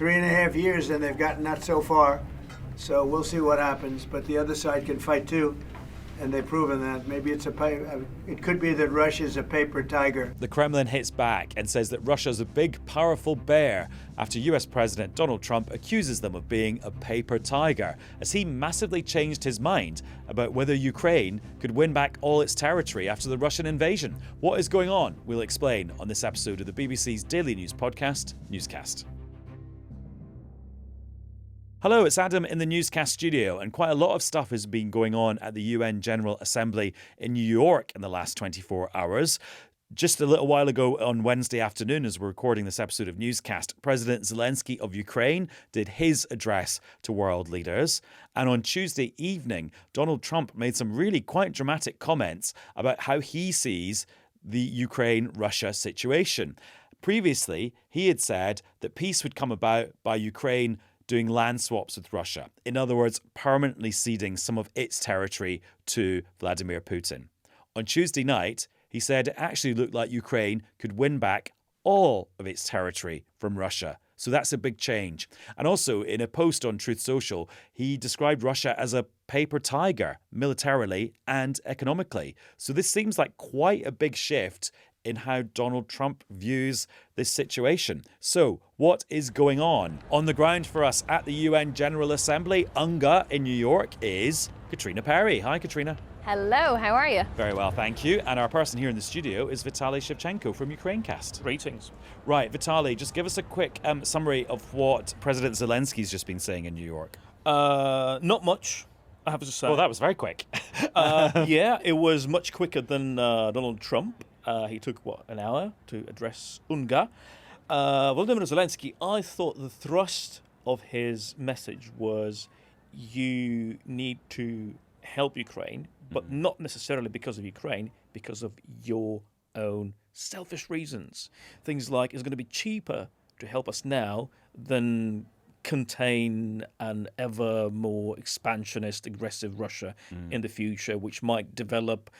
3.5 years and they've gotten not so far. So we'll see what happens. But the other side can fight too. And they've proven that. Maybe it could be that Russia's a paper tiger. The Kremlin hits back and says that Russia's a big, powerful bear after US President Donald Trump accuses them of being a paper tiger, as he massively changed his mind about whether Ukraine could win back all its territory after the Russian invasion. What is going on? We'll explain on this episode of the BBC's daily news podcast, Newscast. Hello, it's Adam in the Newscast studio, and quite a lot of stuff has been going on at the UN General Assembly in New York in the last 24 hours. Just a little while ago on Wednesday afternoon, as we're recording this episode of Newscast, President Zelensky of Ukraine did his address to world leaders. And on Tuesday evening, Donald Trump made some really quite dramatic comments about how he sees the Ukraine-Russia situation. Previously, he had said that peace would come about by Ukraine doing land swaps with Russia. In other words, permanently ceding some of its territory to Vladimir Putin. On Tuesday night, he said it actually looked like Ukraine could win back all of its territory from Russia. So that's a big change. And also, in a post on Truth Social, he described Russia as a paper tiger, militarily and economically. So this seems like quite a big shift in how Donald Trump views this situation. So, what is going on? On the ground for us at the UN General Assembly, UNGA in New York, is Catriona Perry. Hi, Catriona. Hello, how are you? Very well, thank you. And our person here in the studio is Vitaly Shevchenko from Ukrainecast. Greetings. Right, Vitaly, just give us a quick summary of what President Zelensky's just been saying in New York. Not much, I have to say. Well, that was very quick. Yeah, it was much quicker than Donald Trump. He took, an hour to address UNGA. Volodymyr Zelensky, I thought the thrust of his message was you need to help Ukraine, but not necessarily because of Ukraine, because of your own selfish reasons. Things like it's going to be cheaper to help us now than contain an ever more expansionist, aggressive Russia in the future, which might develop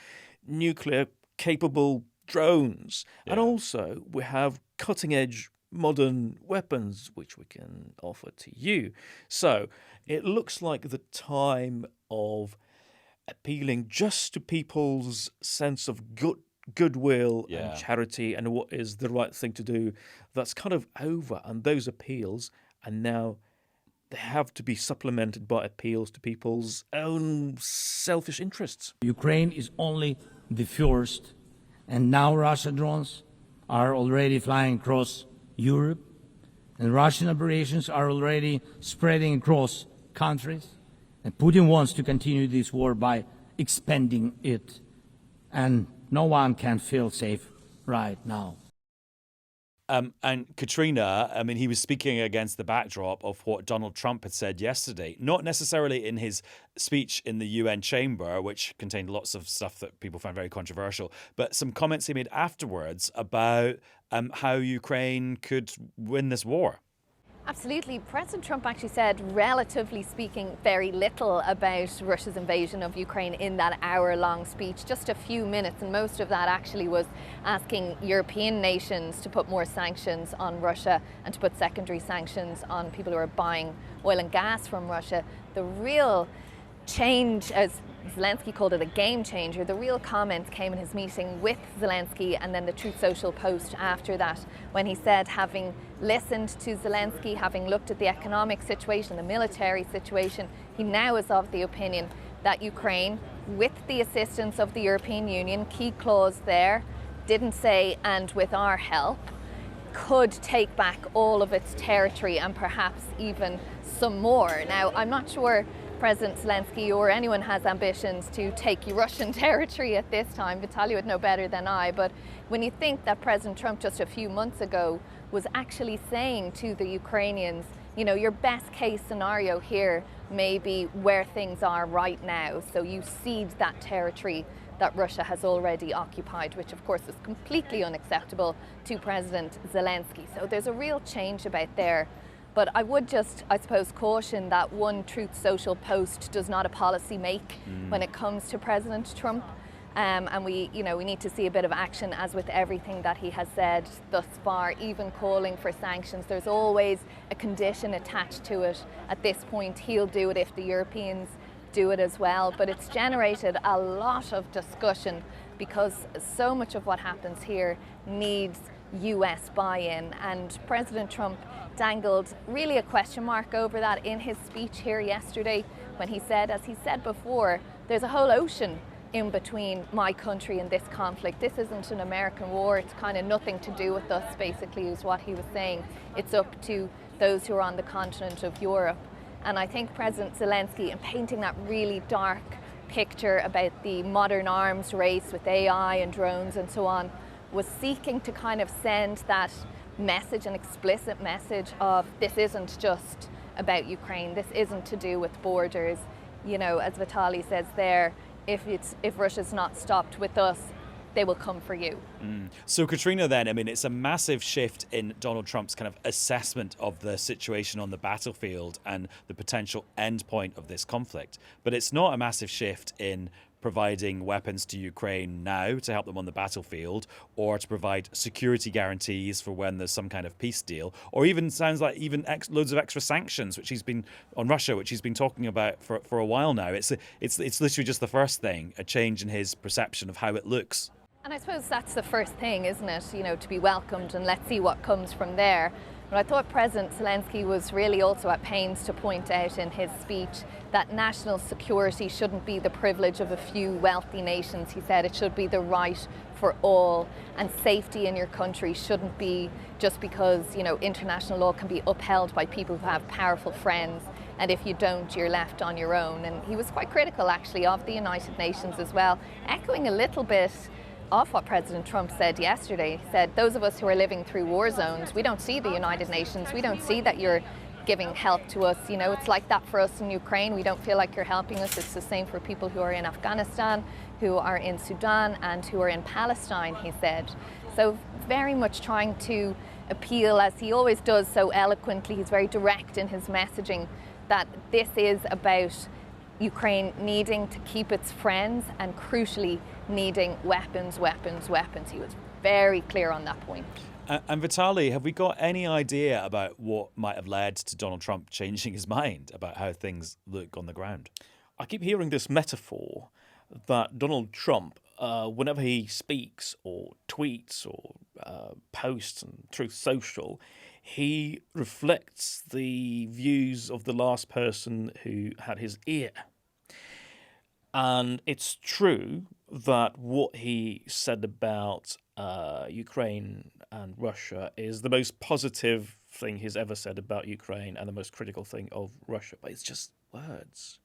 nuclear-capable drones. Yeah. And also, we have cutting-edge modern weapons which we can offer to you. So it looks like the time of appealing just to people's sense of goodwill and charity and what is the right thing to do, that's kind of over. And those appeals are now, they have to be supplemented by appeals to people's own selfish interests. Ukraine is only the first, and now Russian drones are already flying across Europe, and Russian operations are already spreading across countries. And Putin wants to continue this war by expanding it, and no one can feel safe right now. And Catriona, I mean, he was speaking against the backdrop of what Donald Trump had said yesterday, not necessarily in his speech in the UN chamber, which contained lots of stuff that people found very controversial, but some comments he made afterwards about how Ukraine could win this war. Absolutely. President Trump actually said, relatively speaking, very little about Russia's invasion of Ukraine in that hour-long speech, just a few minutes, and most of that actually was asking European nations to put more sanctions on Russia and to put secondary sanctions on people who are buying oil and gas from Russia. The real change, as Zelensky called it, a game changer, the real comments came in his meeting with Zelensky and then the Truth Social post after that, when he said, having listened to Zelensky, having looked at the economic situation, the military situation, he now is of the opinion that Ukraine, with the assistance of the European Union, key clause there, didn't say, and with our help, could take back all of its territory and perhaps even some more. Now, I'm not sure President Zelensky or anyone has ambitions to take Russian territory at this time. Vitaly would know better than I, but when you think that President Trump just a few months ago was actually saying to the Ukrainians, you know, your best case scenario here may be where things are right now, so you cede that territory that Russia has already occupied, which of course is completely unacceptable to President Zelensky. So there's a real change about there. But I would just, I suppose, caution that one Truth Social post does not a policy make when it comes to President Trump. And we need to see a bit of action, as with everything that he has said thus far, even calling for sanctions. There's always a condition attached to it. At this point, he'll do it if the Europeans do it as well. But it's generated a lot of discussion because so much of what happens here needs US buy-in. And President Trump dangled really a question mark over that in his speech here yesterday when he said, as he said before, there's a whole ocean in between my country and this conflict. This isn't an American war. It's kind of nothing to do with us, basically, is what he was saying. It's up to those who are on the continent of Europe. And I think President Zelensky, in painting that really dark picture about the modern arms race with AI and drones and so on, was seeking to kind of send that message, an explicit message of this isn't just about Ukraine. This isn't to do with borders. You know, as Vitaly says there, if Russia's not stopped with us, they will come for you. So, Catriona, then, I mean, it's a massive shift in Donald Trump's kind of assessment of the situation on the battlefield and the potential end point of this conflict. But it's not a massive shift in providing weapons to Ukraine now to help them on the battlefield, or to provide security guarantees for when there's some kind of peace deal, or even sounds like loads of extra sanctions, which he's been on Russia, which he's been talking about for a while now. It's literally just the first thing, a change in his perception of how it looks. And I suppose that's the first thing, isn't it? You know, to be welcomed, and let's see what comes from there. But I thought President Zelensky was really also at pains to point out in his speech that national security shouldn't be the privilege of a few wealthy nations. He said it should be the right for all, and safety in your country shouldn't be just because, you know, international law can be upheld by people who have powerful friends, and if you don't, you're left on your own. And he was quite critical, actually, of the United Nations as well, echoing a little bit of what President Trump said yesterday. He said, those of us who are living through war zones, we don't see the United Nations. We don't see that you're giving help to us. You know, it's like that for us in Ukraine. We don't feel like you're helping us. It's the same for people who are in Afghanistan, who are in Sudan, and who are in Palestine, he said. So very much trying to appeal, as he always does so eloquently, he's very direct in his messaging, that this is about Ukraine needing to keep its friends and crucially needing weapons. He was very clear on that point. And Vitaly, have we got any idea about what might have led to Donald Trump changing his mind about how things look on the ground? I keep hearing this metaphor that Donald Trump, whenever he speaks or tweets or posts on Truth Social, he reflects the views of the last person who had his ear. And it's true that what he said about Ukraine and Russia is the most positive thing he's ever said about Ukraine and the most critical thing of Russia. But it's just words.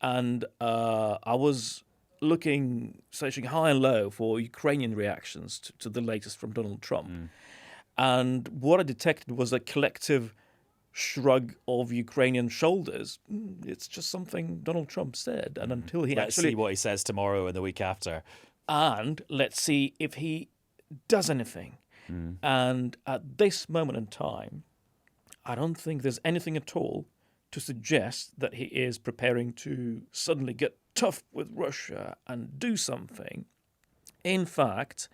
And I was searching high and low for Ukrainian reactions to the latest from Donald Trump. And what I detected was a collective shrug of Ukrainian shoulders. It's just something Donald Trump said. And until he Let's see what he says tomorrow and the week after. And let's see if he does anything. And at this moment in time, I don't think there's anything at all to suggest that he is preparing to suddenly get tough with Russia and do something. In fact,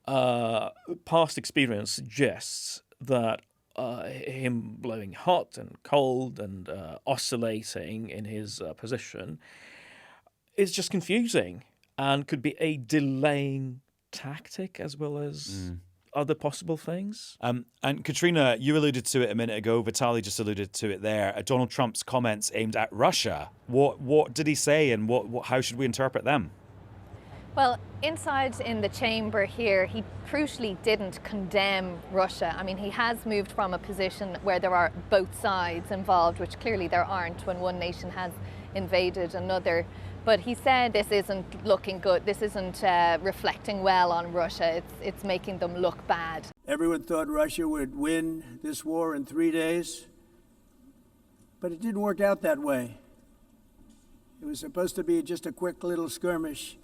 past experience suggests that him blowing hot and cold and oscillating in his position is just confusing and could be a delaying tactic as well as other possible things. And Catriona, you alluded to it a minute ago. Vitaly just alluded to it there. Donald Trump's comments aimed at Russia. What did he say, and how should we interpret them? Well, inside in the chamber here, he crucially didn't condemn Russia. I mean, he has moved from a position where there are both sides involved, which clearly there aren't when one nation has invaded another. But he said this isn't looking good. This isn't reflecting well on Russia. It's making them look bad. Everyone thought Russia would win this war in 3 days, but it didn't work out that way. It was supposed to be just a quick little skirmish.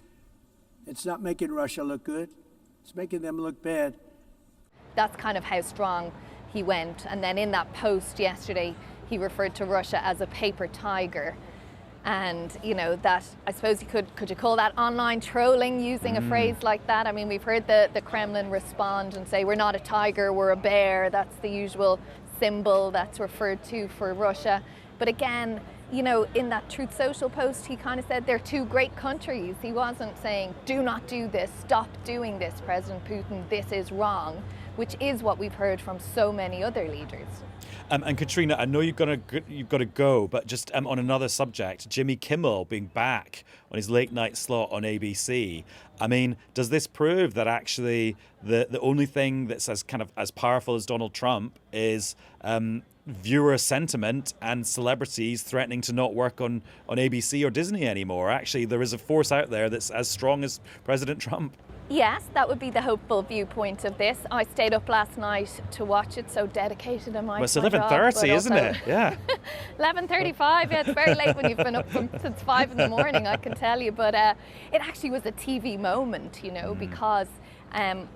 It's not making Russia look good. It's making them look bad. That's kind of how strong he went. And then in that post yesterday, he referred to Russia as a paper tiger. And, that, I suppose could you call that online trolling, using a phrase like that? I mean, we've heard the Kremlin respond and say, we're not a tiger, we're a bear. That's the usual symbol that's referred to for Russia. But again, in that Truth Social post, he kind of said they're two great countries. He wasn't saying, do not do this, stop doing this, President Putin, this is wrong, which is what we've heard from so many other leaders. And Catriona, I know you've got to go, but just on another subject, Jimmy Kimmel being back on his late night slot on ABC. I mean, does this prove that actually the only thing that's as powerful as Donald Trump is viewer sentiment and celebrities threatening to not work on ABC or Disney anymore? Actually, there is a force out there that's as strong as President Trump. Yes, that would be the hopeful viewpoint of this. I stayed up last night to watch it, so dedicated am I. Well, it's 11:30, isn't it? Yeah. 11:35. Yeah, it's very late when you've been up since 5 in the morning, I can tell you. But it actually was a TV moment, because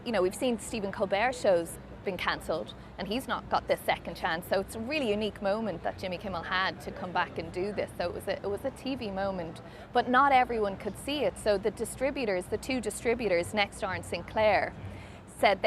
we've seen Stephen Colbert shows been cancelled, and he's not got this second chance. So it's a really unique moment that Jimmy Kimmel had to come back and do this. So it was a TV moment, but not everyone could see it. So the two distributors, Nexstar and Sinclair, said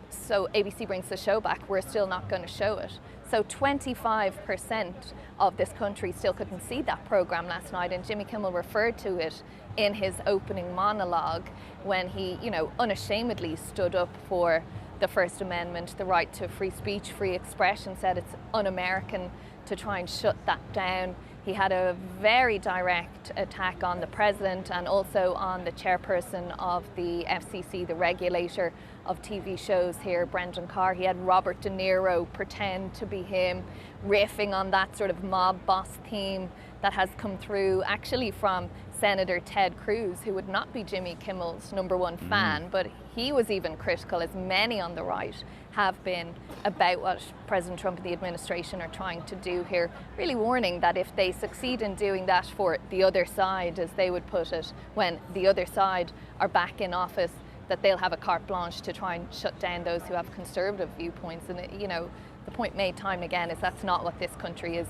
so ABC brings the show back, we're still not going to show it. So 25% of this country still couldn't see that program last night, and Jimmy Kimmel referred to it in his opening monologue when he, unashamedly stood up for the First Amendment, the right to free speech, free expression, said it's un-American to try and shut that down. He had a very direct attack on the president and also on the chairperson of the FCC, the regulator of TV shows here, Brendan Carr. He had Robert De Niro pretend to be him, riffing on that sort of mob boss theme that has come through actually from Senator Ted Cruz, who would not be Jimmy Kimmel's number one fan, but he was even critical, as many on the right have been, about what President Trump and the administration are trying to do here, really warning that if they succeed in doing that for the other side, as they would put it, when the other side are back in office, that they'll have a carte blanche to try and shut down those who have conservative viewpoints. And the point made time again is that's not what this country is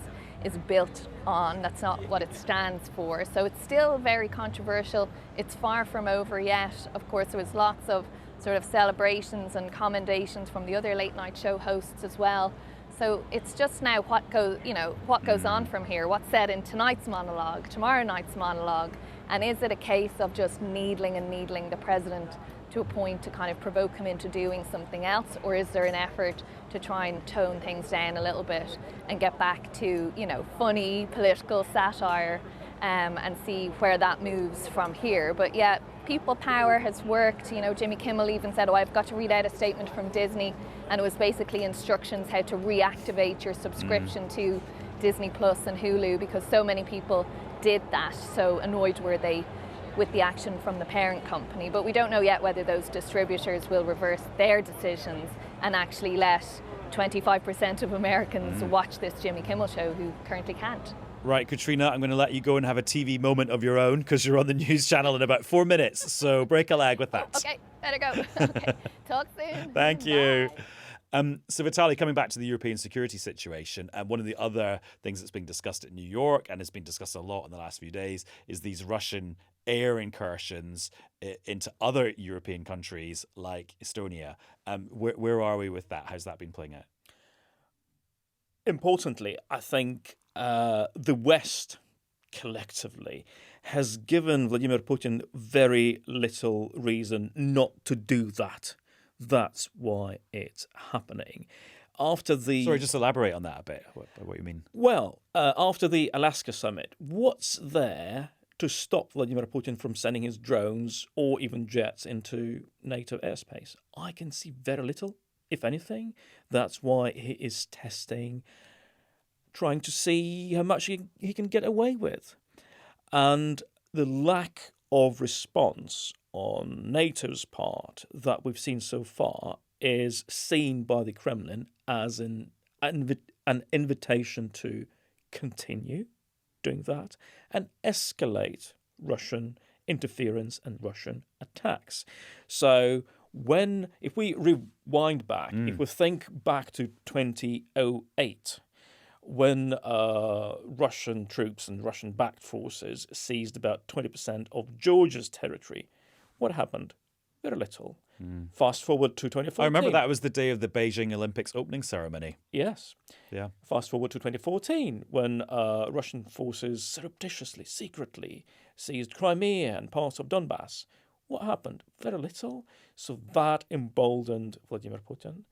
built on. That's not what it stands for. So it's still very controversial. It's far from over yet. Of course, there was lots of sort of celebrations and commendations from the other late night show hosts as well. So it's just now what goes on from here, what's said in tonight's monologue, tomorrow night's monologue, and is it a case of just needling the president to a point to kind of provoke him into doing something else, or is there an effort to try and tone things down a little bit and get back to, funny political satire and see where that moves from here? But yeah, people power has worked. Jimmy Kimmel even said, I've got to read out a statement from Disney, and it was basically instructions how to reactivate your subscription to Disney Plus and Hulu, because so many people did that. So annoyed were they with the action from the parent company. But we don't know yet whether those distributors will reverse their decisions and actually let 25% of Americans watch this Jimmy Kimmel show who currently can't. Right, Catriona, I'm going to let you go and have a TV moment of your own because you're on the news channel in about 4 minutes. So break a leg with that. Okay, better go. Okay, talk soon. Thank you. Bye. So Vitaly, coming back to the European security situation, one of the other things that's being discussed at New York and has been discussed a lot in the last few days is these Russian air incursions into other European countries like Estonia. Where are we with that? How's that been playing out? Importantly, I think the West collectively has given Vladimir Putin very little reason not to do that. That's why it's happening. Sorry, just elaborate on that a bit, what you mean. Well, after the Alaska summit, what's there to stop Vladimir Putin from sending his drones or even jets into NATO airspace? I can see very little, if anything. That's why he is testing, trying to see how much he can get away with. And the lack of response on NATO's part that we've seen so far is seen by the Kremlin as an invitation to continue doing that and escalate Russian interference and Russian attacks. So if we rewind back, if we think back to 2008, when Russian troops and Russian-backed forces seized about 20% of Georgia's territory. What happened? Very little. Fast forward to 2014. I remember that was the day of the Beijing Olympics opening ceremony. Yes. Yeah. Fast forward to 2014, when Russian forces surreptitiously, secretly seized Crimea and parts of Donbass. What happened? Very little. So that emboldened Vladimir Putin.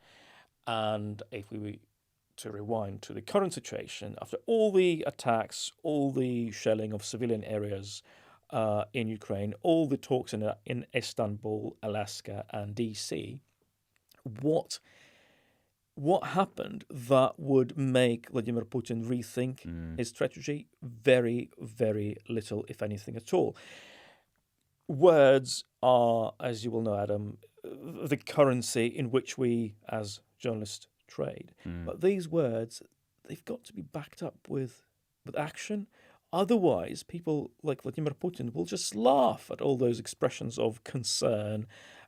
And if we were to rewind to the current situation, after all the attacks, all the shelling of civilian areas in Ukraine, all the talks in Istanbul, Alaska, and DC, what happened that would make Vladimir Putin rethink his strategy? Very, very little, if anything at all. Words are, as you will know, Adam, the currency in which we, as journalists, trade. But these words, they've got to be backed up with action. Otherwise, people like Vladimir Putin will just laugh at all those expressions of concern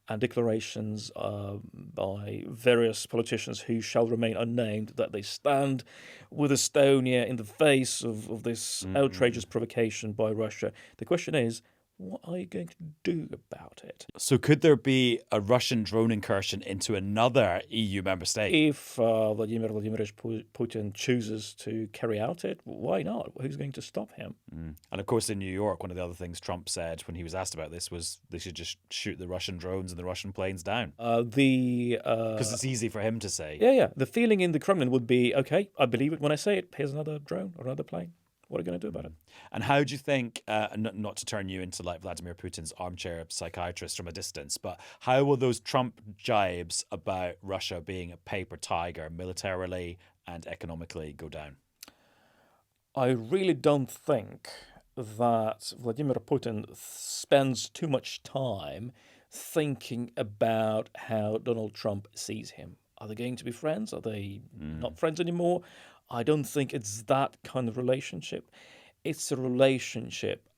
and declarations by various politicians who shall remain unnamed that they stand with Estonia in the face of this outrageous provocation by Russia. The question is, what are you going to do about it? So could there be a Russian drone incursion into another EU member state? If Vladimir Vladimirovich Putin chooses to carry out it, why not? Who's going to stop him? And of course, in New York, one of the other things Trump said when he was asked about this was they should just shoot the Russian drones and the Russian planes down. Because it's easy for him to say. Yeah. The feeling in the Kremlin would be, okay, I believe it when I say it. Here's another drone or another plane. What are you going to do about it? And how do you think, not to turn you into like Vladimir Putin's armchair psychiatrist from a distance, but how will those Trump jibes about Russia being a paper tiger militarily and economically go down? I really don't think that Vladimir Putin spends too much time thinking about how Donald Trump sees him. Are they going to be friends? Are they not friends anymore? I don't think it's that kind of relationship. It's a relationship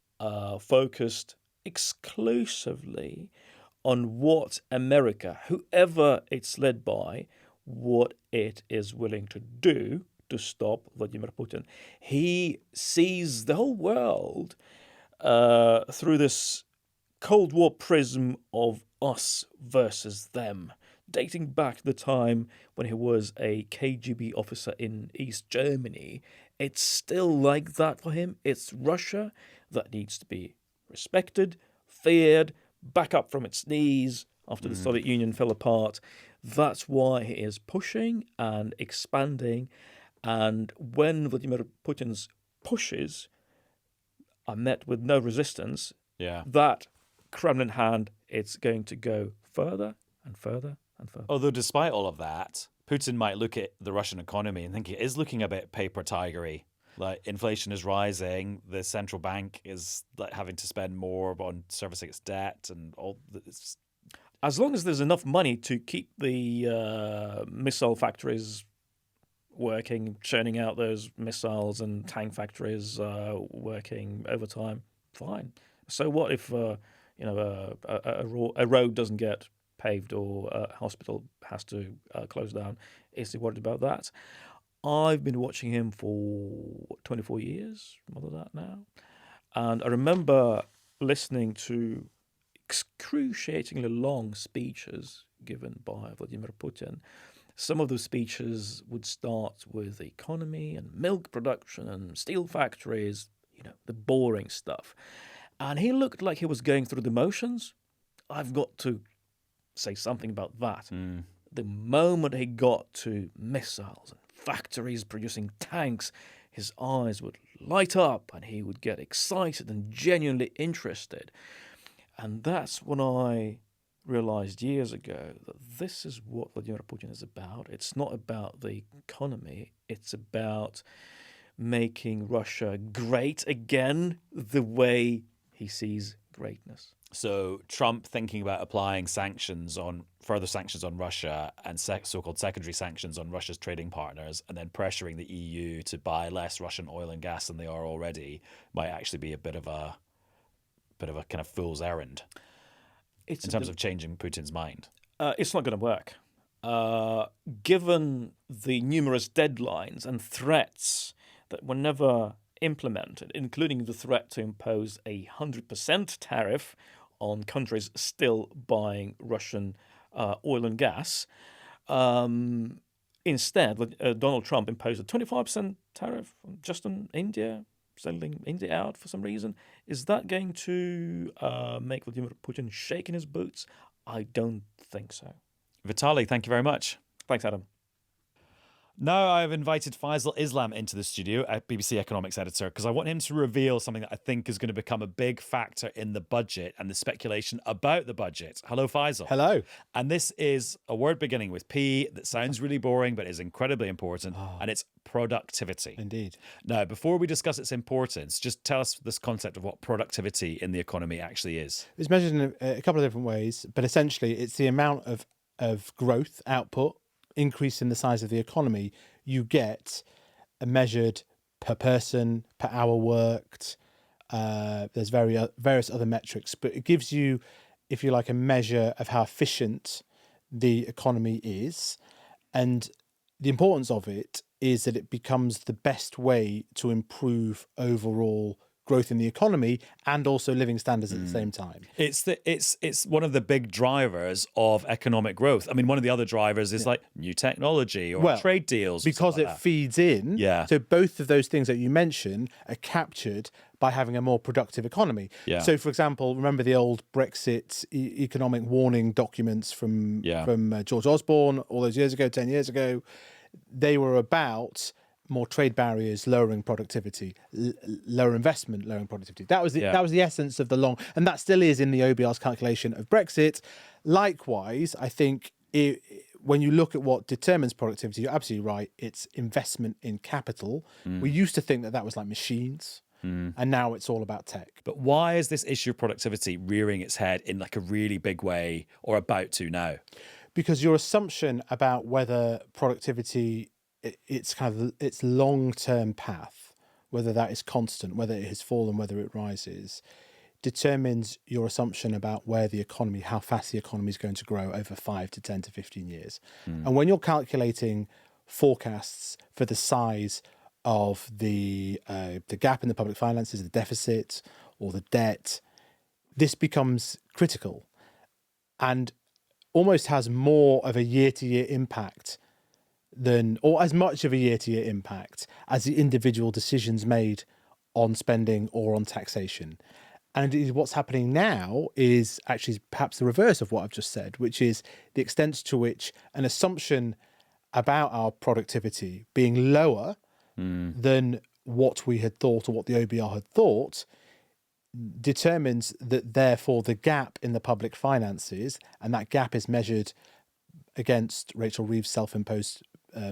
focused exclusively on what America, whoever it's led by, what it is willing to do to stop Vladimir Putin. He sees the whole world through this Cold War prism of us versus them, dating back to the time when he was a KGB officer in East Germany. It's still like that for him. It's Russia that needs to be respected, feared, back up from its knees after the Soviet Union fell apart. That's why he is pushing and expanding. And when Vladimir Putin's pushes are met with no resistance, that Kremlin hand, it's going to go further and further and further. Although despite all of that, Putin might look at the Russian economy and think it is looking a bit paper tigery. Like inflation is rising, the central bank is like having to spend more on servicing its debt and all this. As long as there's enough money to keep the missile factories working, churning out those missiles, and tank factories working overtime, fine. So what if a road doesn't get paved or a hospital has to close down? Is he worried about that? I've been watching him for 24 years, more than that now. And I remember listening to excruciatingly long speeches given by Vladimir Putin. Some of those speeches would start with the economy and milk production and steel factories, the boring stuff. And he looked like he was going through the motions. I've got to say something about that. The moment he got to missiles and factories producing tanks, his eyes would light up and he would get excited and genuinely interested. And that's when I realized years ago that this is what Vladimir Putin is about. It's not about the economy. It's about making Russia great again the way he sees greatness. So Trump thinking about applying further sanctions on Russia and so-called secondary sanctions on Russia's trading partners, and then pressuring the EU to buy less Russian oil and gas than they are already, might actually be a bit of a kind of fool's errand in terms of changing Putin's mind. It's not going to work. given the numerous deadlines and threats that were never implemented, including the threat to impose a 100% tariff on countries still buying Russian oil and gas. Instead, Donald Trump imposed a 25% tariff just on India, selling India out for some reason. Is that going to make Vladimir Putin shake in his boots? I don't think so. Vitaly, thank you very much. Thanks, Adam. Now I've invited Faisal Islam into the studio, a BBC economics editor, because I want him to reveal something that I think is going to become a big factor in the budget and the speculation about the budget. Hello, Faisal. Hello. And this is a word beginning with P that sounds really boring, but is incredibly important, and it's productivity. Indeed. Now, before we discuss its importance, just tell us this concept of what productivity in the economy actually is. It's measured in a couple of different ways, but essentially it's the amount of growth, output, increase in the size of the economy you get measured per person, per hour worked. There's various other metrics, but it gives you, if you like, a measure of how efficient the economy is. And the importance of it is that it becomes the best way to improve overall growth in the economy and also living standards at the same time. It's one of the big drivers of economic growth. I mean, one of the other drivers is like new technology or trade deals. Because it feeds in. Yeah. So both of those things that you mentioned are captured by having a more productive economy. Yeah. So, for example, remember the old Brexit economic warning documents from George Osborne all those years ago, 10 years ago? They were about more trade barriers, lowering productivity, lower investment, lowering productivity. That was the essence of the long, and that still is in the OBR's calculation of Brexit. Likewise, I think when you look at what determines productivity, you're absolutely right. It's investment in capital. We used to think that was like machines, and now it's all about tech. But why is this issue of productivity rearing its head in like a really big way, or about to now? Because your assumption about whether productivity, its long-term path, whether that is constant, whether it has fallen, whether it rises, determines your assumption about where the economy, how fast the economy is going to grow over 5 to 10 to 15 years. And when you're calculating forecasts for the size of the gap in the public finances, the deficit or the debt, this becomes critical and almost has more of a year-to-year impact or as much of a year-to-year impact as the individual decisions made on spending or on taxation. And indeed, what's happening now is actually perhaps the reverse of what I've just said, which is the extent to which an assumption about our productivity being lower than what we had thought or what the OBR had thought determines that therefore the gap in the public finances, and that gap is measured against Rachel Reeves' self-imposed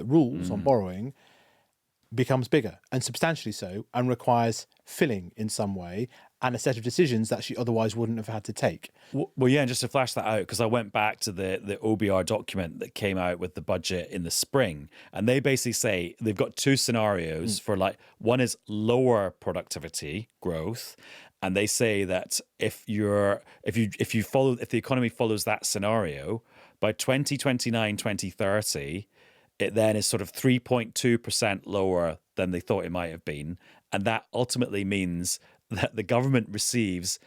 rules on borrowing, becomes bigger and substantially so, and requires filling in some way and a set of decisions that she otherwise wouldn't have had to take. Well, yeah, and just to flash that out, because I went back to the OBR document that came out with the budget in the spring, and they basically say they've got two scenarios for like, one is lower productivity growth, and they say that if the economy follows that scenario, by 2029, 2030, it then is sort of 3.2% lower than they thought it might have been. And that ultimately means that the government receives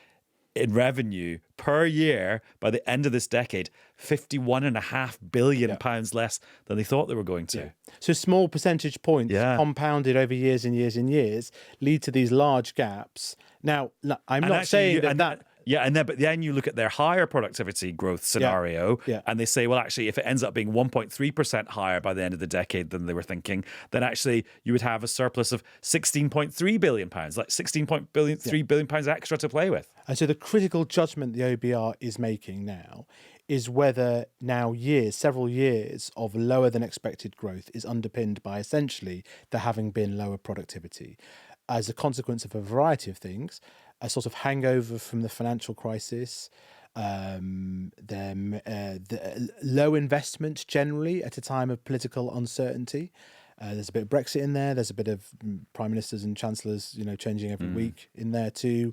in revenue per year by the end of this decade, £51.5 billion pounds less than they thought they were going to. Yeah. So small percentage points compounded over years and years and years lead to these large gaps. Now, I'm not saying that... Yeah, but then you look at their higher productivity growth scenario, and they say, well, actually, if it ends up being 1.3% higher by the end of the decade than they were thinking, then actually you would have a surplus of £16.3 billion, like £16.3 billion extra to play with. And so the critical judgment the OBR is making now is whether now several years of lower than expected growth is underpinned by essentially there having been lower productivity as a consequence of a variety of things. A sort of hangover from the financial crisis, the low investment generally at a time of political uncertainty. There's a bit of Brexit in there. There's a bit of prime ministers and chancellors, changing every week in there too.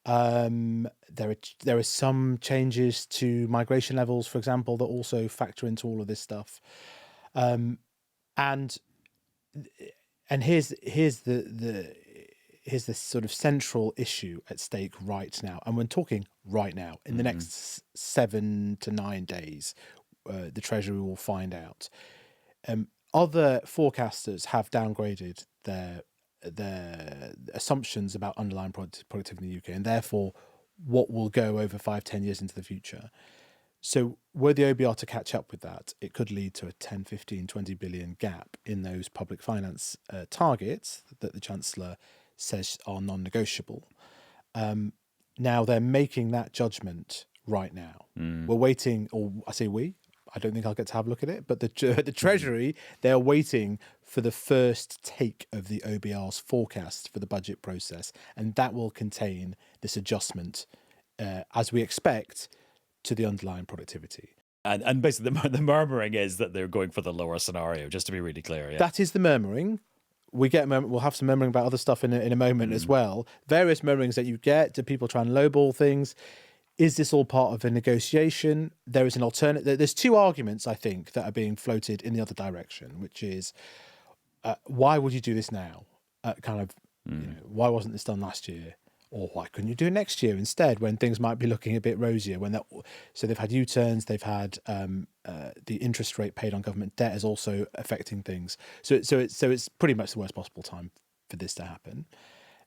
There are some changes to migration levels, for example, that also factor into all of this stuff. And here's the sort of central issue at stake right now, and we're talking right now. In the next 7 to 9 days, the Treasury will find out. Other forecasters have downgraded their assumptions about underlying productivity in the UK, and therefore what will go over 5-10 years into the future. So were the OBR to catch up with that, it could lead to a 10, 15, 20 billion gap in those public finance targets that the Chancellor says are non-negotiable. Now they're making that judgment right now. We're waiting, or I say we, I don't think I'll get to have a look at it, but the Treasury, they're waiting for the first take of the OBR's forecast for the budget process, and that will contain this adjustment, as we expect, to the underlying productivity. And basically the murmuring is that they're going for the lower scenario, just to be really clear. Yeah. That is the murmuring. We'll have some murmuring about other stuff in a moment as well. Various murmurings that you get. Do people try and lowball things? Is this all part of a negotiation? There is an alternative. There's two arguments, I think, that are being floated in the other direction, which is, why would you do this now? Why wasn't this done last year? Or why couldn't you do it next year instead, when things might be looking a bit rosier? So they've had U-turns, they've had the interest rate paid on government debt is also affecting things. So it's pretty much the worst possible time for this to happen.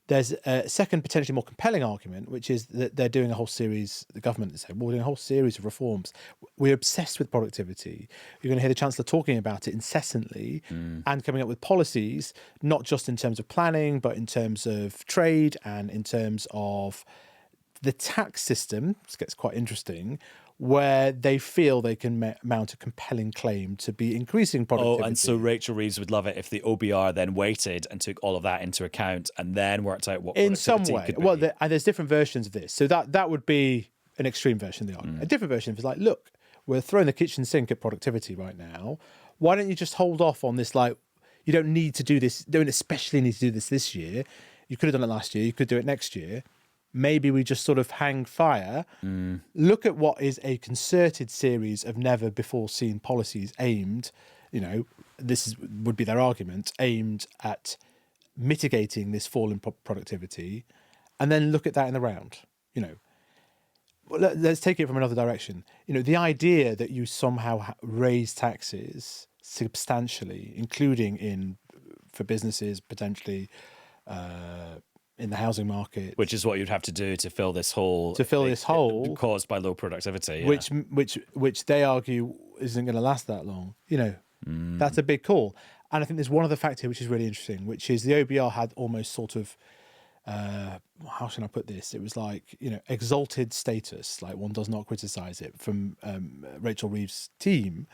There's a second, potentially more compelling argument, which is that they're doing a whole series, the government is saying, we're doing a whole series of reforms. We're obsessed with productivity. You're going to hear the Chancellor talking about it incessantly and coming up with policies, not just in terms of planning, but in terms of trade and in terms of the tax system. This gets quite interesting, where they feel they can mount a compelling claim to be increasing productivity. Oh, and so Rachel Reeves would love it if the OBR then waited and took all of that into account and then worked out what in some way. could be. Well, and there's different versions of this. So that would be an extreme version of the argument. A different version is like, look, we're throwing the kitchen sink at productivity right now. Why don't you just hold off on this? Like, you don't need to do this. Don't especially need to do this year. You could have done it last year. You could do it next year. Maybe we just sort of hang fire, look at what is a concerted series of never before seen policies aimed, would be their argument, aimed at mitigating this fall in productivity, and then look at that in the round. Let's take it from another direction. The idea that you somehow raise taxes substantially, including for businesses potentially, in the housing market, which is what you'd have to do to fill this hole caused by low productivity, which they argue isn't going to last that long. That's a big call. And I think there's one other factor which is really interesting, which is the OBR had almost sort of how should I put this? It was like, exalted status, like one does not criticize it, from Rachel Reeves' team.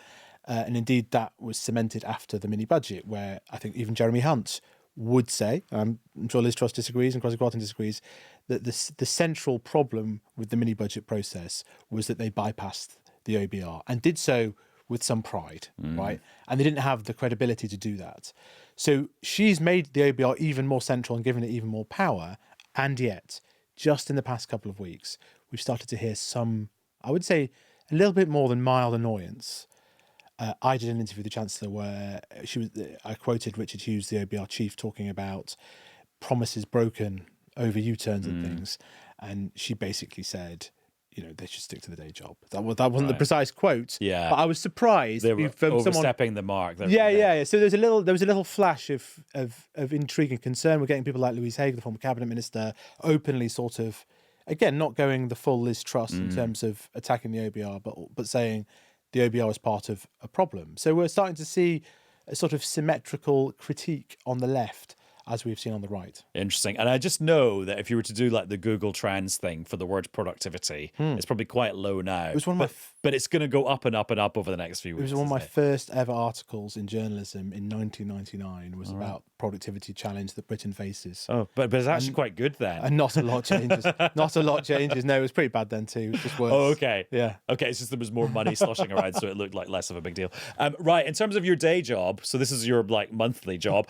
And indeed, that was cemented after the mini budget, where I think even Jeremy Hunt would say, I'm sure Liz Truss disagrees and Crosby Carlton disagrees, that the central problem with the mini budget process was that they bypassed the OBR and did so with some pride, right? And they didn't have the credibility to do that. So she's made the OBR even more central and given it even more power. And yet, just in the past couple of weeks, we've started to hear some, I would say, a little bit more than mild annoyance. I did an interview with the Chancellor where I quoted Richard Hughes, the OBR chief, talking about promises broken over U-turns and things. And she basically said, they should stick to the day job. That wasn't the precise quote. Yeah. But I was surprised. They were from overstepping the mark. Yeah. So there was a little flash of intrigue and concern. We're getting people like Louise Haig, the former cabinet minister, openly sort of, again, not going the full Liz Truss in terms of attacking the OBR, but saying the OBR is part of a problem. So we're starting to see a sort of symmetrical critique on the left, as we've seen on the right. Interesting. And I just know that if you were to do like the Google Trends thing for the word productivity, it's probably quite low now. It was one of but it's going to go up and up and up over the next few weeks. It was one of my first ever articles in journalism in 1999 was about productivity challenge that Britain faces. Oh, but it's actually quite good then. And not a lot changes. No, it was pretty bad then too. It was just worse. Oh, okay. Yeah. Okay, it's just there was more money sloshing around, so it looked like less of a big deal. Right, in terms of your day job, so this is your like monthly job,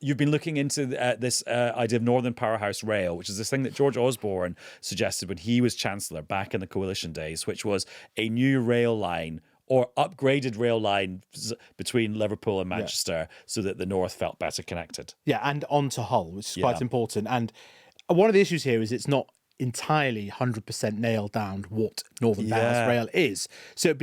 you've been looking into this idea of Northern Powerhouse Rail, which is this thing that George Osborne suggested when he was Chancellor back in the coalition days, which was a new rail line or upgraded rail lines between Liverpool and Manchester so that the North felt better connected. Yeah, and onto Hull, which is quite Yeah. important. And one of the issues here is it's not entirely 100% nailed down what Northern Powerhouse Rail is. So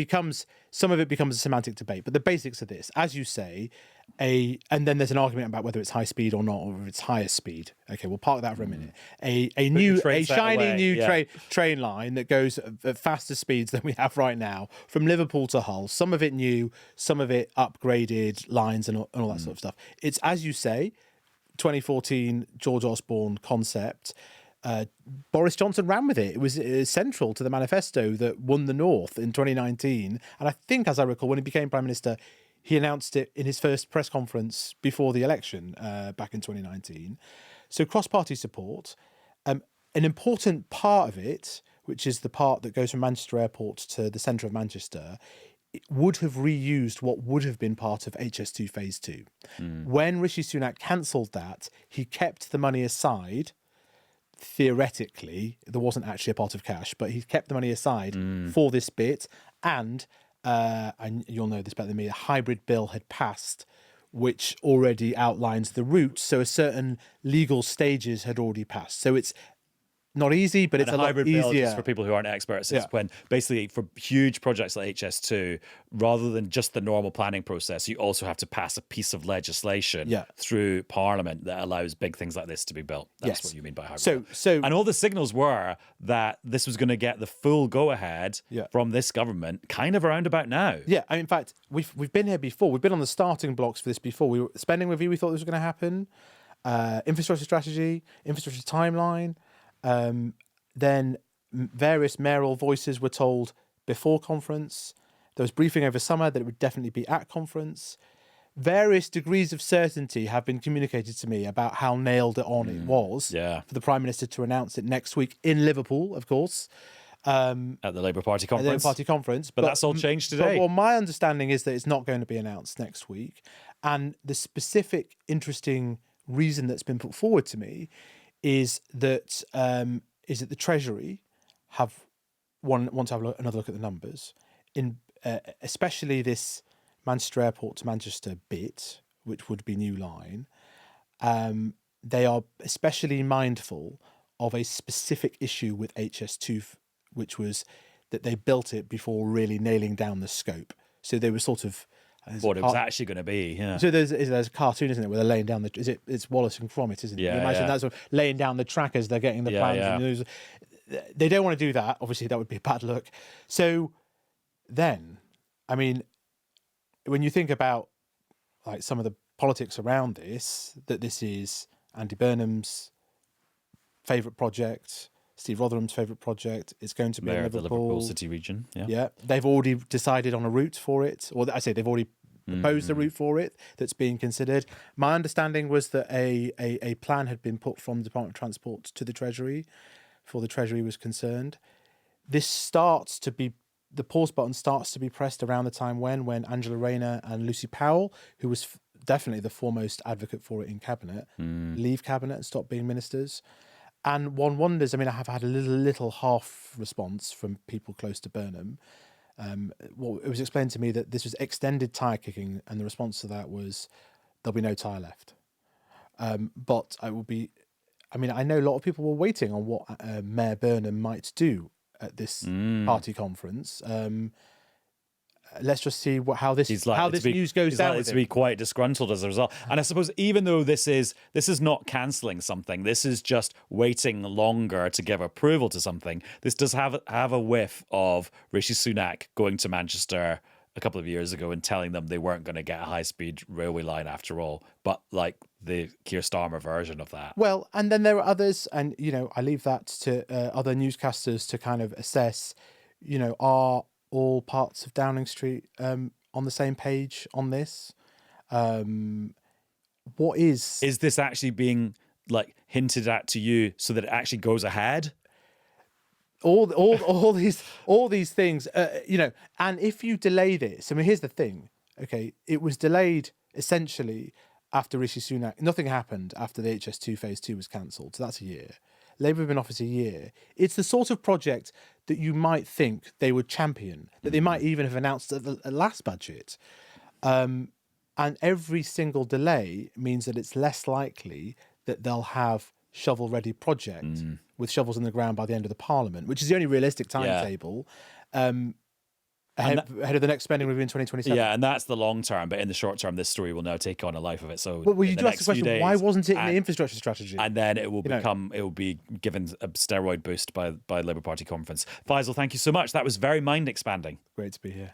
some of it becomes a semantic debate. But the basics are this, as you say, and then there's an argument about whether it's high speed or not, or if it's higher speed. Okay, we'll park that for a minute. A shiny new train line that goes at faster speeds than we have right now from Liverpool to Hull. Some of it new, some of it upgraded lines and all that sort of stuff. It's, as you say, 2014 George Osborne concept. Boris Johnson ran with it. It was central to the manifesto that won the North in 2019. And I think, as I recall, when he became Prime Minister, he announced it in his first press conference before the election back in 2019. So cross-party support. An important part of it, which is the part that goes from Manchester Airport to the centre of Manchester, it would have reused what would have been part of HS2 Phase 2. When Rishi Sunak cancelled that, he kept the money aside. Theoretically, there wasn't actually a pot of cash, but he kept the money aside for this bit. And you'll know this better than me, a hybrid bill had passed, which already outlines the route. So a certain legal stages had already passed. So it's not easy, but it's a lot hybrid easier. bill, just for people who aren't experts, is when basically for huge projects like HS2, rather than just the normal planning process, you also have to pass a piece of legislation through Parliament that allows big things like this to be built. That's what you mean by hybrid bill. So, and all the signals were that this was going to get the full go-ahead from this government kind of around about now. Yeah, I mean, in fact, we've been here before. We've been on the starting blocks for this before. We were spending review. We thought this was going to happen. Infrastructure strategy, infrastructure timeline. Then various mayoral voices were told before conference. There was briefing over summer that it would definitely be at conference. Various degrees of certainty have been communicated to me about how nailed it on it was for the Prime Minister to announce it next week in Liverpool, of course. At the Labour Party conference. At the Labour Party conference. But that's all changed today. Well, my understanding is that it's not going to be announced next week. And the specific interesting reason that's been put forward to me is that the Treasury want to have another look at the numbers, in especially this Manchester Airport to Manchester bit, which would be new line. They are especially mindful of a specific issue with HS2, which was that they built it before really nailing down the scope. So they were sort of what it was actually going to be. Yeah. So there's a cartoon, isn't it, where they're laying down it's Wallace and Gromit, isn't it? Yeah, you imagine that sort of laying down the track as they're getting the plans. And they don't want to do that. Obviously, that would be a bad look. So then, I mean, when you think about like some of the politics around this, that this is Andy Burnham's favourite project, Steve Rotherham's favourite project. It's going to be Mayor in of the Liverpool City region. Yeah, they've already decided on a route for it, or I say they've already proposed a route for it that's being considered. My understanding was that a plan had been put from the Department of Transport to the Treasury, before the Treasury was concerned. This starts to be, the pause button starts to be pressed around the time when Angela Rayner and Lucy Powell, who was definitely the foremost advocate for it in Cabinet, leave Cabinet and stop being ministers. And one wonders, I mean, I have had a little half response from people close to Burnham. Well, it was explained to me that this was extended tyre kicking, and the response to that was, there'll be no tyre left. But I know a lot of people were waiting on what Mayor Burnham might do at this party conference. Let's just see how this news goes down. He's to be quite disgruntled as a result. And I suppose even though this is not cancelling something, this is just waiting longer to give approval to something. This does have a whiff of Rishi Sunak going to Manchester a couple of years ago and telling them they weren't going to get a high-speed railway line after all, but like the Keir Starmer version of that. Well, and then there are others, and I leave that to other newscasters to kind of assess. Are all parts of Downing Street on the same page on this? What is this actually being like hinted at to you so that it actually goes ahead? All these things, and if you delay this, I mean, here's the thing. Okay, it was delayed essentially after Rishi Sunak, nothing happened after the HS2 phase 2 was cancelled. So that's a year. Labour have been in office a year. It's the sort of project that you might think they would champion, that they might even have announced at the last budget. And every single delay means that it's less likely that they'll have shovel-ready project with shovels in the ground by the end of the Parliament, which is the only realistic timetable. Ahead of the next spending review in 2027. Yeah, and that's the long term. But in the short term, this story will now take on a life of its own. Well, you in do ask the question, why wasn't it in the infrastructure strategy? And then it will it will be given a steroid boost by Labour Party conference. Faisal, thank you so much. That was very mind expanding. Great to be here.